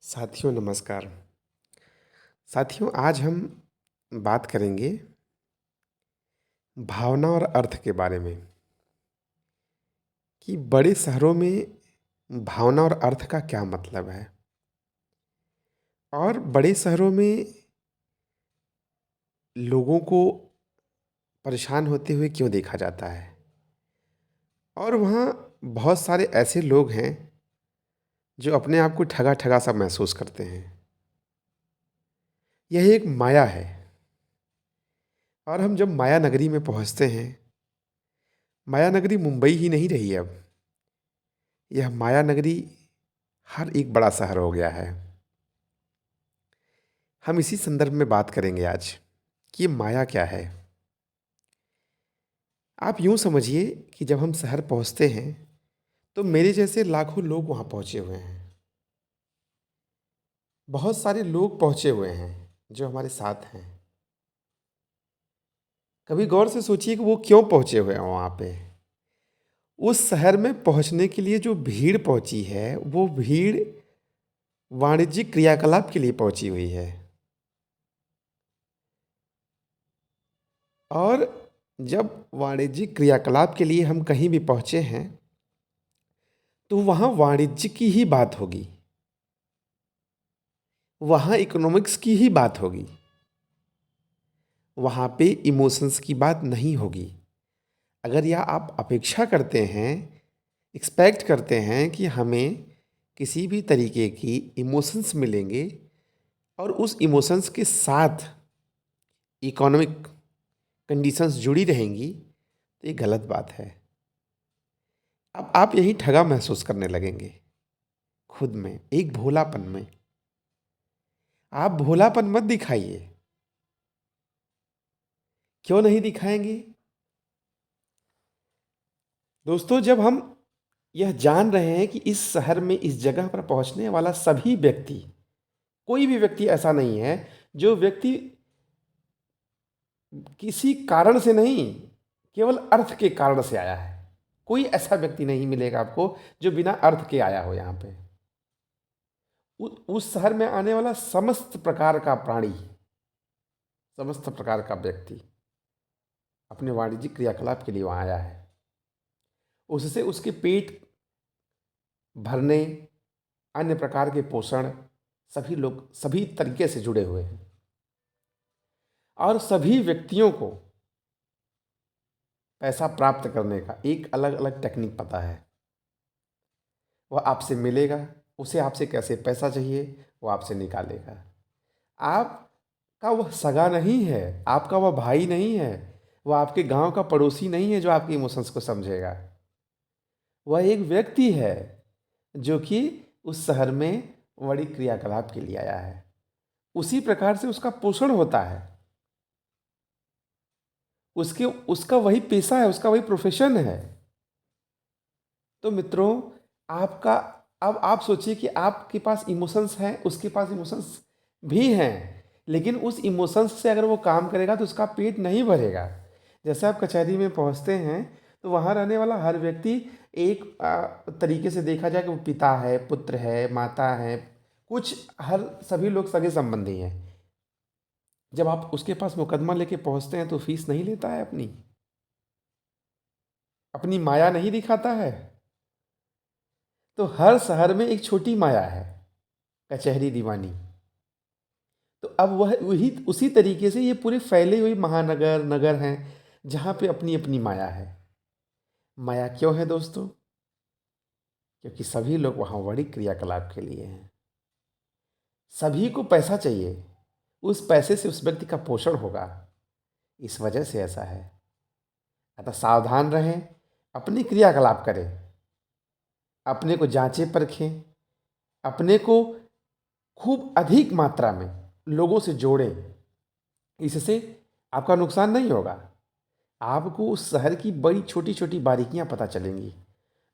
साथियों नमस्कार। साथियों आज हम बात करेंगे भावना और अर्थ के बारे में कि बड़े शहरों में भावना और अर्थ का क्या मतलब है और बड़े शहरों में लोगों को परेशान होते हुए क्यों देखा जाता है और वहाँ बहुत सारे ऐसे लोग हैं जो अपने आप को ठगा-ठगा सा महसूस करते हैं। यह एक माया है और हम जब माया नगरी में पहुँचते हैं, माया नगरी मुंबई ही नहीं रही अब। यह माया नगरी हर एक बड़ा शहर हो गया है। हम इसी संदर्भ में बात करेंगे आज कि ये माया क्या है। आप यूँ समझिए कि जब हम शहर पहुँचते हैं, तो मेरे जैसे लाखों लोग वहाँ पहुँचे हुए हैं। बहुत सारे लोग पहुँचे हुए हैं, जो हमारे साथ हैं। कभी गौर से सोचिए कि वो क्यों पहुँचे हुए हैं वहाँ पे? उस शहर में पहुँचने के लिए जो भीड़ पहुँची है, वो भीड़ वाणिज्यिक क्रियाकलाप के लिए पहुँची हुई है। और जब वाणिज्यिक क्रियाकलाप के लिए हम कहीं भी पहुँचे हैं, तो वहाँ वाणिज्य की ही बात होगी। वहाँ इकोनॉमिक्स की ही बात होगी। वहाँ पे इमोशंस की बात नहीं होगी। अगर या आप अपेक्षा करते हैं, एक्सपेक्ट करते हैं कि हमें किसी भी तरीके की इमोशंस मिलेंगे और उस इमोशंस के साथ इकोनॉमिक कंडीशंस जुड़ी रहेंगी, तो ये गलत बात है। अब आप यही ठगा महसूस करने लगेंगे, खुद में, एक भोलापन में। आप भोलापन मत दिखाइए। क्यों नहीं दिखाएँगे? दोस्तों जब हम यह जान रहे हैं कि इस शहर में इस जगह पर पहुँचने वाला सभी व्यक्ति, कोई भी व्यक्ति ऐसा नहीं है जो व्यक्ति किसी कारण से नहीं, केवल अर्थ के कारण से आया है। कोई ऐसा व्यक्ति नहीं मिलेगा आपको जो बिना अर्थ के आया हो यहाँ पे। उस शहर में आने वाला समस्त प्रकार का प्राणी, समस्त प्रकार का व्यक्ति अपने वाणिज्यिक क्रियाकलाप के लिए वहाँ आया है। उससे उसके पेट भरने, अन्य प्रकार के पोषण, सभी लोग सभी तरीके से जुड़े हुए हैं और सभी व्यक्तियों को पैसा प्राप्त करने का एक अलग-अलग टेक्निक पता है। वह आपसे मिलेगा, उसे आपसे कैसे पैसा चाहिए, वो आपसे निकालेगा। आपका वह सगा नहीं है, आपका वह भाई नहीं है, वह आपके गाँव का पड़ोसी नहीं है जो आपके इमोशंस को समझेगा। वह एक व्यक्ति है जो कि उस शहर में बड़ी क्रियाकलाप के लिए आया है। उसी प्रकार से उसका पोषण होता है। उसके उसका वही पेशा है, उसका वही प्रोफ़ेशन है। तो मित्रों, आपका अब आप सोचिए कि आपके पास इमोशंस हैं, उसके पास इमोशंस भी हैं, लेकिन उस इमोशंस से अगर वो काम करेगा तो उसका पेट नहीं भरेगा। जैसे आप कचहरी में पहुँचते हैं, तो वहाँ रहने वाला हर व्यक्ति एक तरीके से देखा जाए कि वो पिता है, पुत्र है, माता है, कुछ हर सभी लोग सगे-संबंधी हैं। जब आप उसके पास मुकदमा लेके पहुँचते हैं तो फ़ीस नहीं लेता है अपनी, अपनी माया नहीं दिखाता है। तो हर शहर में एक छोटी माया है, कचहरी दीवानी। तो अब वह वही उसी तरीके से ये पूरे फैले हुए महानगर, नगर हैं, जहाँ पे अपनी-अपनी माया है। माया क्यों है दोस्तों? क्योंकि सभी लोग वहाँ बड़ी क्रियाकलाप के लिए हैं। सभी को पैसा चाहिए, उस पैसे से उस व्यक्ति का पोषण होगा, इस वजह से ऐसा है। अतः सावधान रहें, अपनी क्रियाकलाप करें, अपने को जाँचें-परखें, अपने को खूब अधिक मात्रा में लोगों से जोड़ें। इससे आपका नुकसान नहीं होगा। आपको उस शहर की बड़ी छोटी-छोटी बारीकियाँ पता चलेंगी।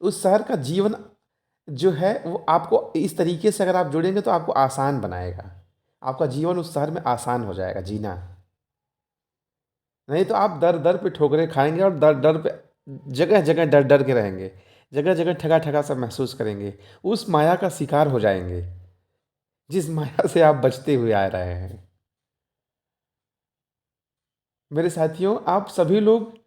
उस शहर का जीवन जो है वो आपको इस तरीके से अगर आप जुड़ेंगे तो आपको आसान बनाएगा। आपका जीवन उस शहर में आसान हो जाएगा जीना। नहीं तो आप दर-दर पे ठोकरें खाएँगे और दर-दर पे जगह-जगह डर-डर के रहेंगे। जगह-जगह ठगा-ठगा सा महसूस करेंगे। उस माया का शिकार हो जाएँगे। जिस माया से आप बचते हुए आ रहे हैं। मेरे साथियों, आप सभी लोग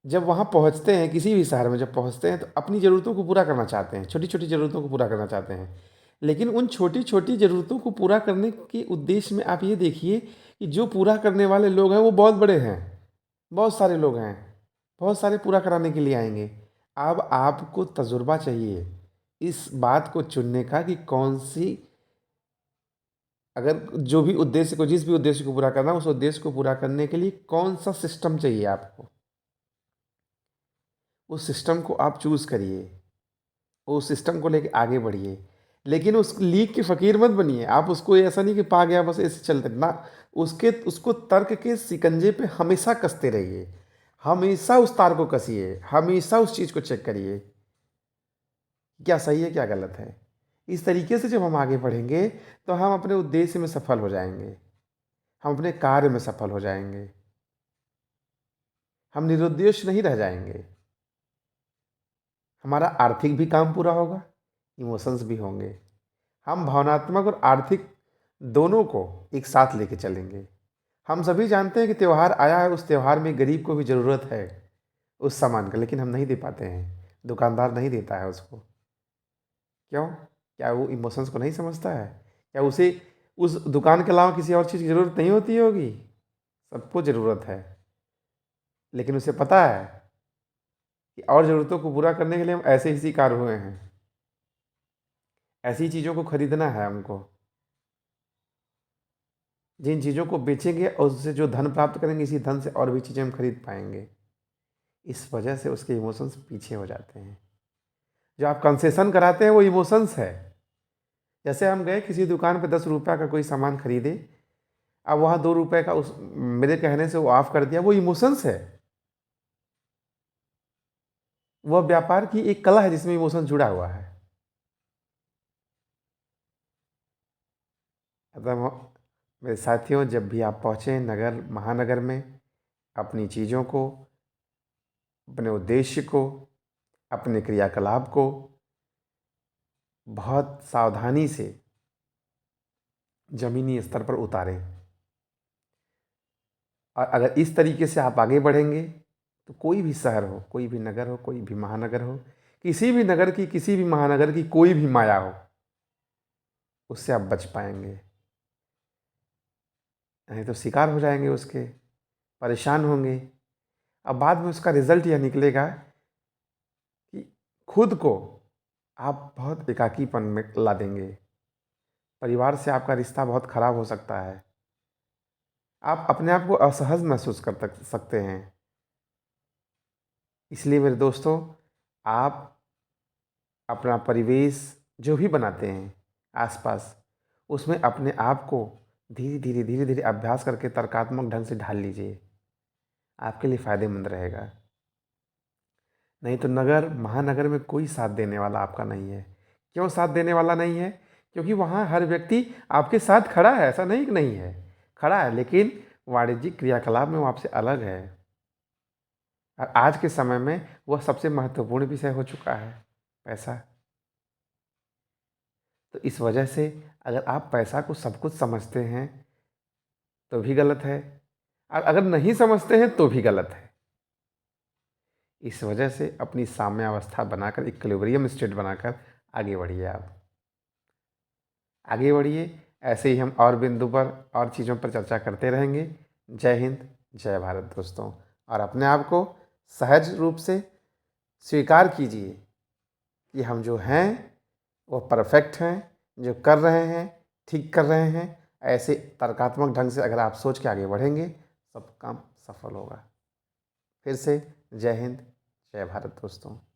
जब वहाँ पहुँचते हैं, किसी भी शहर में जब पहुँचते हैं, तो अपनी ज़रूरतों को पूरा करना चाहते हैं, छोटी-छोटी ज़रूरतों को पूरा करना चाहते हैं। लेकिन उन छोटी-छोटी ज़रूरतों को पूरा करने के उद्देश्य में आप ये देखिए कि जो पूरा करने वाले लोग हैं, वो बहुत बड़े हैं, बहुत सारे लोग हैं, बहुत सारे पूरा कराने के लिए आएँगे। अब आपको तजुर्बा चाहिए इस बात को चुनने का कि कौन-सी, अगर जो भी उद्देश्य को, जिस भी उद्देश्य को पूरा करना है, उस उद्देश्य को पूरा करने के लिए कौन-सा सिस्टम चाहिए आपको। उस सिस्टम को आप चूज़ करिए, उस सिस्टम को लेके आगे बढ़िए। लेकिन उस लीक के फ़कीर मत बनिए। आप उसको ऐसा नहीं कि पा गया बस ऐसे चलते ना, उसको तर्क के शिकंजे पे हमेशा कसते रहिए। हमेशा उस तार को कसिए, हमेशा उस चीज़ को चेक करिए, क्या सही है, क्या गलत है। इस तरीके से जब हम आगे बढ़ेंगे, तो हम अपने उद्देश्य में सफल हो जाएँगे, हम अपने कार्य में सफल हो जाएँगे, हम निरुद्देश्य नहीं रह जाएँगे। हमारा आर्थिक भी काम पूरा होगा, इमोशंस भी होंगे। हम भावनात्मक और आर्थिक दोनों को एक साथ लेके चलेंगे। हम सभी जानते हैं कि त्योहार आया है, उस त्योहार में गरीब को भी ज़रूरत है उस सामान का, लेकिन हम नहीं दे पाते हैं, दुकानदार नहीं देता है उसको। क्यों? क्या वो इमोशंस को नहीं समझता है? क्या उसे उस दुकान के अलावा किसी और चीज़ की ज़रूरत नहीं होती होगी? सबको ज़रूरत है, लेकिन उसे पता है कि और ज़रूरतों को पूरा करने के लिए हम ऐसे ही शिकार हुए हैं। ऐसी चीज़ों को खरीदना है हमको। जिन चीज़ों को बेचेंगे और उससे जो धन प्राप्त करेंगे, इसी धन से और भी चीज़ें हम खरीद पाएँगे। इस वजह से उसके इमोशंस पीछे हो जाते हैं। जो आप कंसेशन कराते हैं वो इमोशंस है। जैसे हम गए किसी दुकान पे ₹10 का कोई सामान खरीदे, अब वहाँ ₹2 का उस मेरे कहने से वो ऑफ कर दिया, वो इमोशंस है। वह व्यापार की एक कला है जिसमें इमोशन जुड़ा हुआ है। अतः मेरे साथियों, जब भी आप पहुँचे नगर महानगर में, अपनी चीज़ों को, अपने उद्देश्य को, अपने क्रियाकलाप को बहुत सावधानी से ज़मीनी स्तर पर उतारें। और अगर इस तरीके से आप आगे बढ़ेंगे, तो कोई भी शहर हो, कोई भी नगर हो, कोई भी महानगर हो, किसी भी नगर की, किसी भी महानगर की कोई भी माया हो, उससे आप बच पाएँगे। नहीं तो शिकार हो जाएँगे उसके, परेशान होंगे। अब बाद में उसका रिज़ल्ट यह निकलेगा कि खुद को आप बहुत एकाकीपन में ला देंगे। परिवार से आपका रिश्ता बहुत खराब हो सकता है। आप अपने आप को असहज महसूस कर सकते हैं। इसलिए मेरे दोस्तों, आप अपना परिवेश जो भी बनाते हैं आस-पास, उसमें अपने आप को धीरे-धीरे, धीरे-धीरे अभ्यास करके तर्कात्मक ढंग से ढाल लीजिए। आपके लिए फ़ायदेमंद रहेगा। नहीं तो नगर, महानगर में कोई साथ देने वाला आपका नहीं है। क्यों साथ देने वाला नहीं है? क्योंकि वहाँ हर व्यक्ति आपके साथ खड़ा है, ऐसा नहीं कि नहीं है। खड़ा है, लेकिन वाणिज्यिक क्रियाकलाप में वो आपसे अलग है। और आज के समय में वह सबसे महत्वपूर्ण विषय हो चुका है, पैसा। तो इस वजह से अगर आप पैसा को सब कुछ समझते हैं, तो भी गलत है, और अगर नहीं समझते हैं तो भी गलत है। इस वजह से अपनी साम्यावस्था बनाकर, इक्विलिब्रियम स्टेट बनाकर आगे बढ़िए आप। आगे बढ़िए, ऐसे ही हम और बिंदु पर और चीज़ों पर चर्चा करते रहेंगे। जय हिंद, जय भारत दोस्तों। और अपने आप को सहज रूप से स्वीकार कीजिए कि हम जो हैं वो परफेक्ट हैं, जो कर रहे हैं ठीक कर रहे हैं। ऐसे तर्कात्मक ढंग से अगर आप सोच के आगे बढ़ेंगे, सब काम सफल होगा। फिर से जय हिंद, जय भारत दोस्तों।